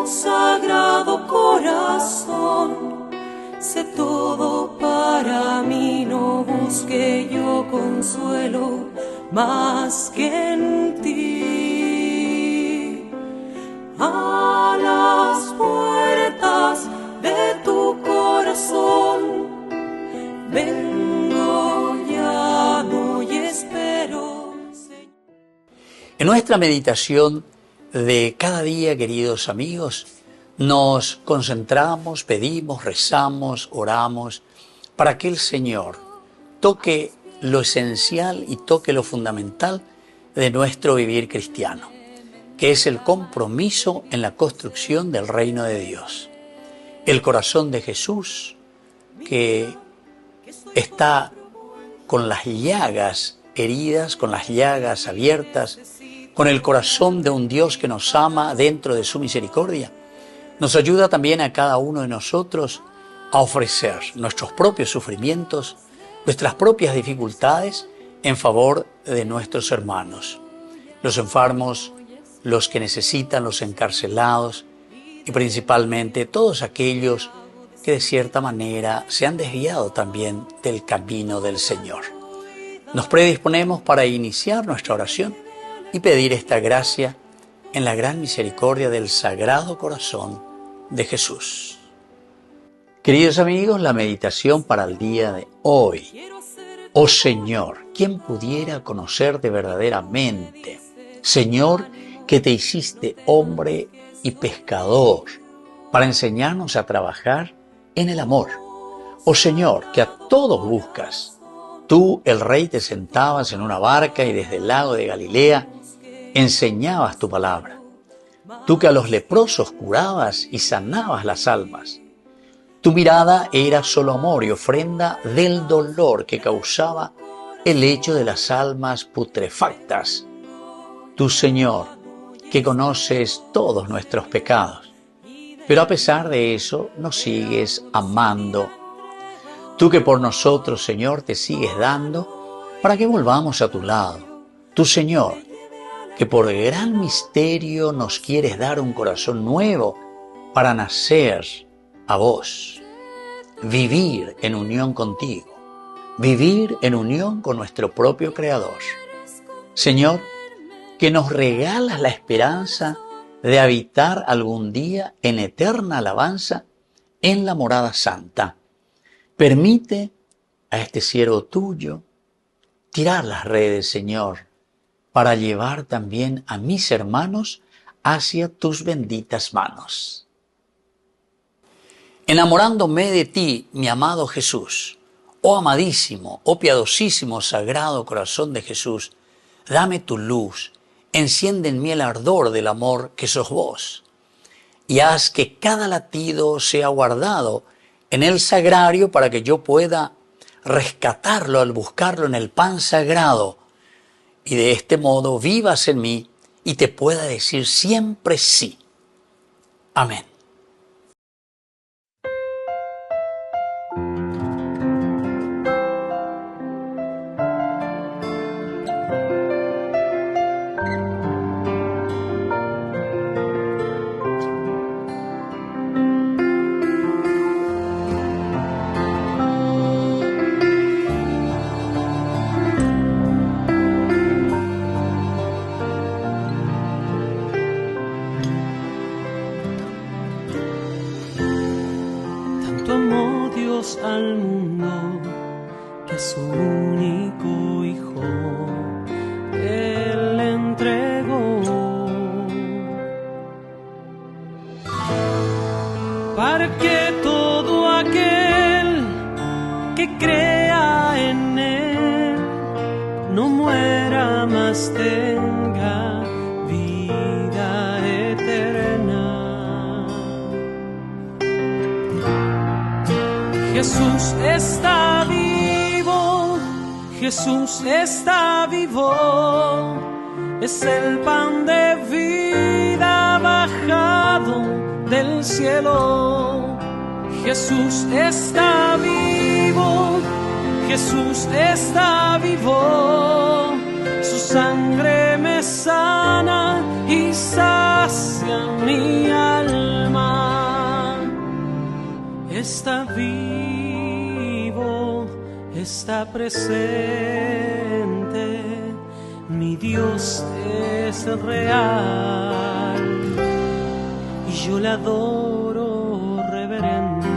Sagrado Corazón, sé todo para mí, no busque yo consuelo más que en ti. A las puertas de tu corazón vengo, llamo y espero, Señor. En nuestra meditación de cada día, queridos amigos, nos concentramos, pedimos, rezamos, oramos para que el Señor toque lo esencial y toque lo fundamental de nuestro vivir cristiano, que es el compromiso en la construcción del reino de Dios. El corazón de Jesús, que está con las llagas heridas, con las llagas abiertas, con el corazón de un Dios que nos ama dentro de su misericordia, nos ayuda también a cada uno de nosotros a ofrecer nuestros propios sufrimientos, nuestras propias dificultades en favor de nuestros hermanos, los enfermos, los que necesitan, los encarcelados y principalmente todos aquellos que de cierta manera se han desviado también del camino del Señor. Nos predisponemos para iniciar nuestra oración y pedir esta gracia en la gran misericordia del Sagrado Corazón de Jesús. Queridos amigos, la meditación para el día de hoy. Oh Señor, ¿quién pudiera conocerte verdaderamente? Señor, que te hiciste hombre y pescador para enseñarnos a trabajar en el amor. Oh Señor, que a todos buscas. Tú, el Rey, te sentabas en una barca y desde el lago de Galilea enseñabas tu palabra. Tú que a los leprosos curabas y sanabas las almas. Tu mirada era solo amor y ofrenda del dolor que causaba el hecho de las almas putrefactas. Tú, Señor, que conoces todos nuestros pecados, pero a pesar de eso nos sigues amando. Tú que por nosotros, Señor, te sigues dando para que volvamos a tu lado. Tú, Señor, que por gran misterio nos quieres dar un corazón nuevo para nacer a vos, vivir en unión contigo, vivir en unión con nuestro propio Creador. Señor, que nos regalas la esperanza de habitar algún día en eterna alabanza en la morada santa. Permite a este siervo tuyo tirar las redes, Señor, para llevar también a mis hermanos hacia tus benditas manos. Enamorándome de ti, mi amado Jesús, oh amadísimo, oh piadosísimo, sagrado corazón de Jesús, dame tu luz, enciende en mí el ardor del amor que sos vos, y haz que cada latido sea guardado en el sagrario para que yo pueda rescatarlo al buscarlo en el pan sagrado, y de este modo vivas en mí y te pueda decir siempre sí. Amén. Amó Dios al mundo que su único Hijo Él le entregó, para que todo aquel que crea en Él no muera, mas tenga vida eterna. Jesús está vivo, Jesús está vivo, es el pan de vida bajado del cielo. Jesús está vivo, Jesús está vivo, su sangre me sana y sacia mi alma. está vivo, está presente, mi Dios es real y yo le adoro reverente.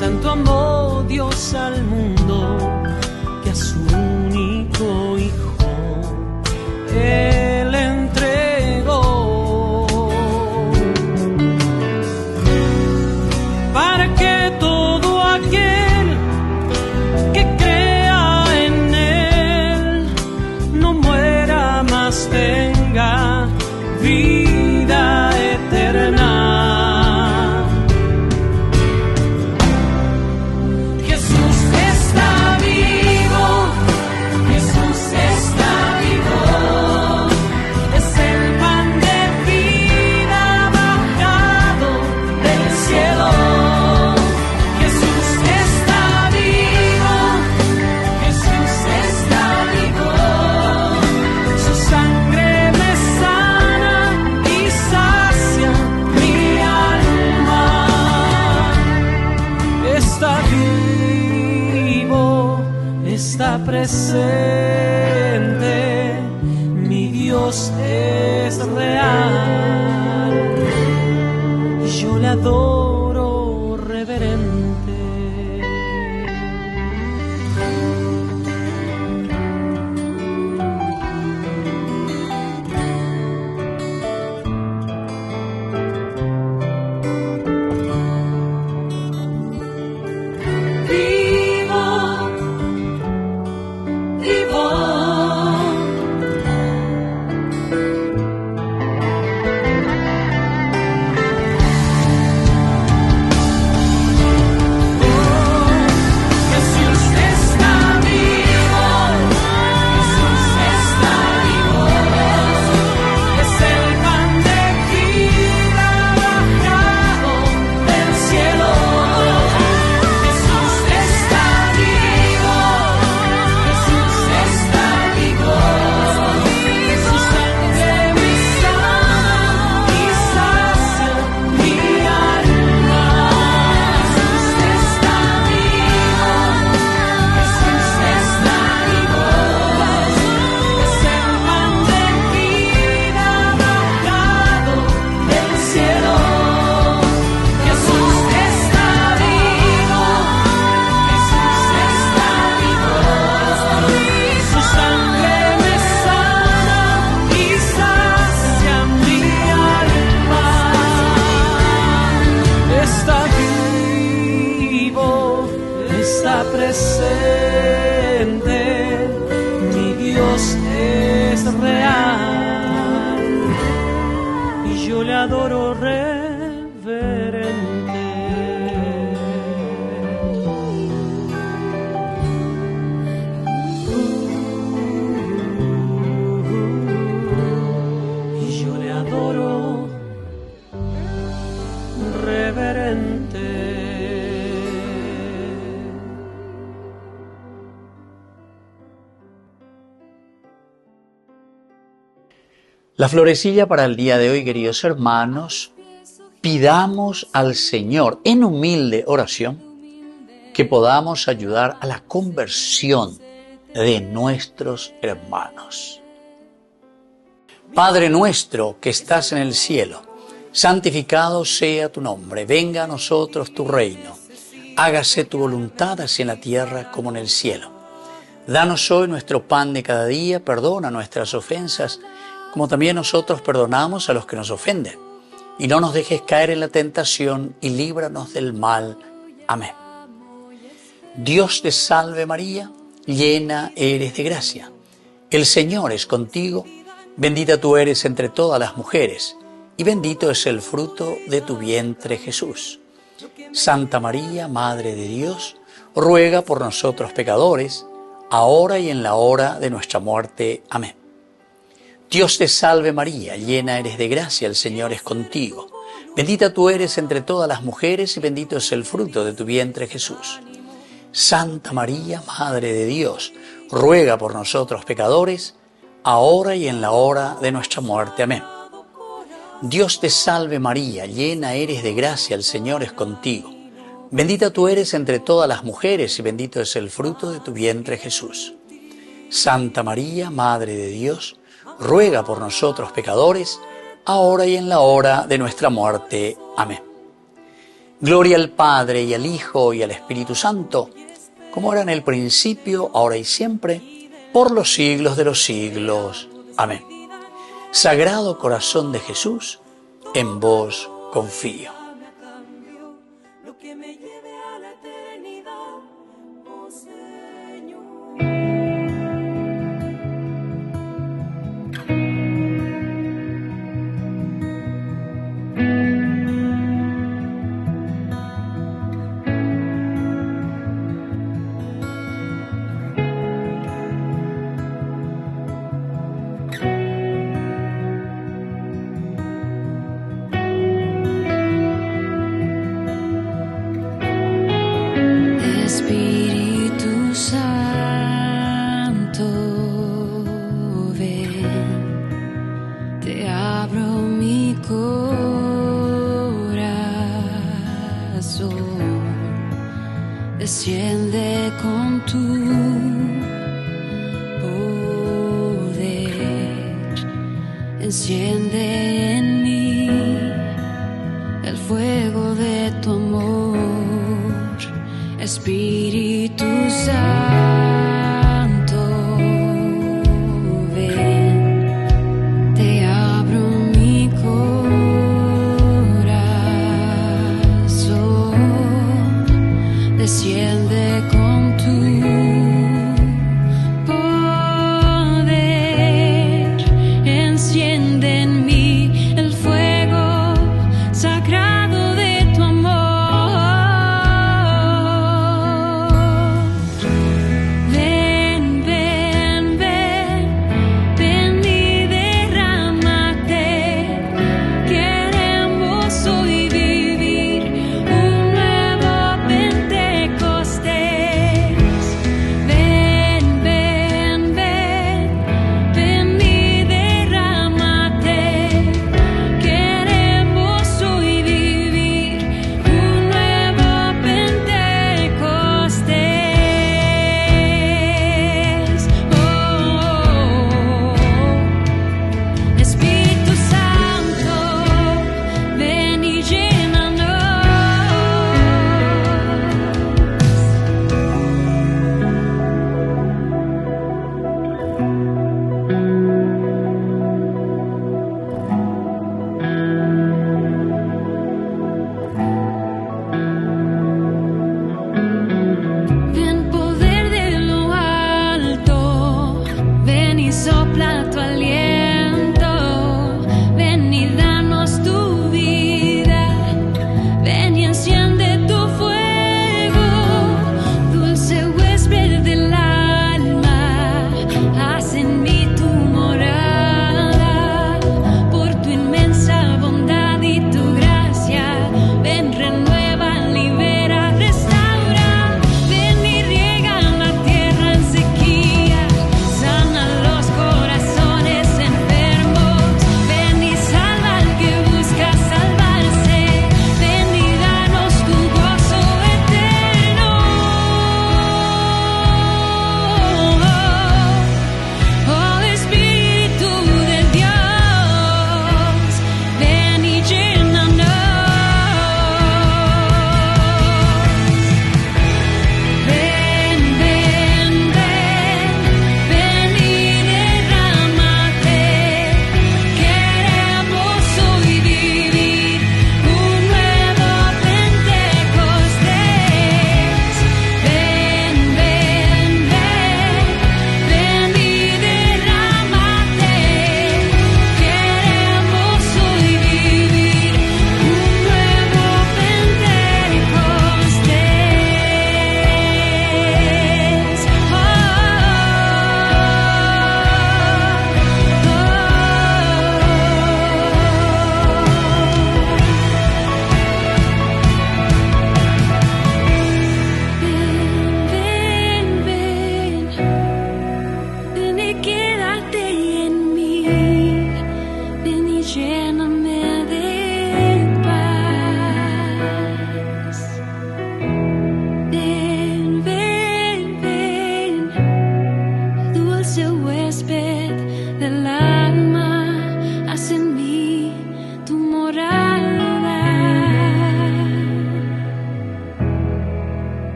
Tanto amó Dios al mundo que a su único Hijo Él entregó, para que todo aquel que crea en Él no muera, mas tenga vida eterna. Está presente, mi Dios es real y yo le adoro reverente. Presente, mi Dios es real y yo le adoro reverente. Y yo le adoro reverente. La florecilla para el día de hoy, queridos hermanos, pidamos al Señor en humilde oración que podamos ayudar a la conversión de nuestros hermanos. Padre nuestro que estás en el cielo, santificado sea tu nombre, venga a nosotros tu reino, hágase tu voluntad así en la tierra como en el cielo. Danos hoy nuestro pan de cada día, perdona nuestras ofensas, como también nosotros perdonamos a los que nos ofenden. Y no nos dejes caer en la tentación y líbranos del mal. Amén. Dios te salve María, llena eres de gracia. El Señor es contigo, bendita tú eres entre todas las mujeres, y bendito es el fruto de tu vientre Jesús. Santa María, Madre de Dios, ruega por nosotros pecadores, ahora y en la hora de nuestra muerte. Amén. Dios te salve María, llena eres de gracia, el Señor es contigo. Bendita tú eres entre todas las mujeres y bendito es el fruto de tu vientre Jesús. Santa María, Madre de Dios, ruega por nosotros pecadores, ahora y en la hora de nuestra muerte. Amén. Dios te salve María, llena eres de gracia, el Señor es contigo. Bendita tú eres entre todas las mujeres y bendito es el fruto de tu vientre Jesús. Santa María, Madre de Dios, ruega por nosotros pecadores, ahora y en la hora de nuestra muerte. Amén. Gloria al Padre y al Hijo y al Espíritu Santo, como era en el principio, ahora y siempre, por los siglos de los siglos. Amén. Sagrado Corazón de Jesús, en vos confío. Espíritu Santo, ven, te abro mi corazón, desciende con tu poder, enciende en mí el fuego de tu amor. Espíritu Santo, ven, te abro mi corazón, desciende con tu poder, enciende en mí el fuego sagrado de tu amor.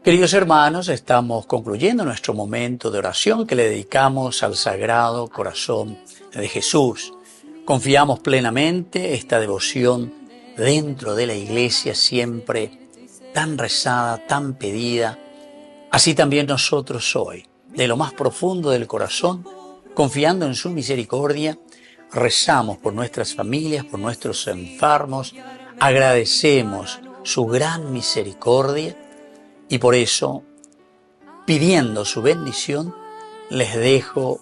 Queridos hermanos, estamos concluyendo nuestro momento de oración que le dedicamos al Sagrado Corazón de Jesús. Confiamos plenamente esta devoción dentro de la Iglesia, siempre tan rezada, tan pedida. Así también nosotros hoy, de lo más profundo del corazón, confiando en su misericordia, rezamos por nuestras familias, por nuestros enfermos, agradecemos su gran misericordia y por eso, pidiendo su bendición, les dejo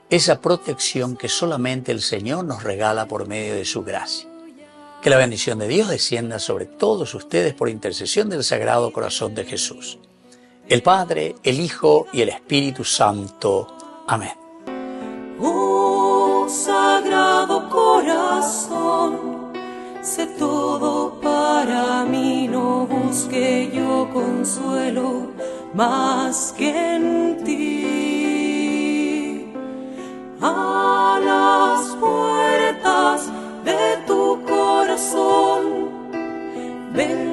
esa protección que solamente el Señor nos regala por medio de su gracia. Que la bendición de Dios descienda sobre todos ustedes por intercesión del Sagrado Corazón de Jesús. El Padre, el Hijo y el Espíritu Santo. Amén. Oh Sagrado Corazón, sé todo para mí, no busque yo consuelo más que en ti. A las puertas de tu corazón, ven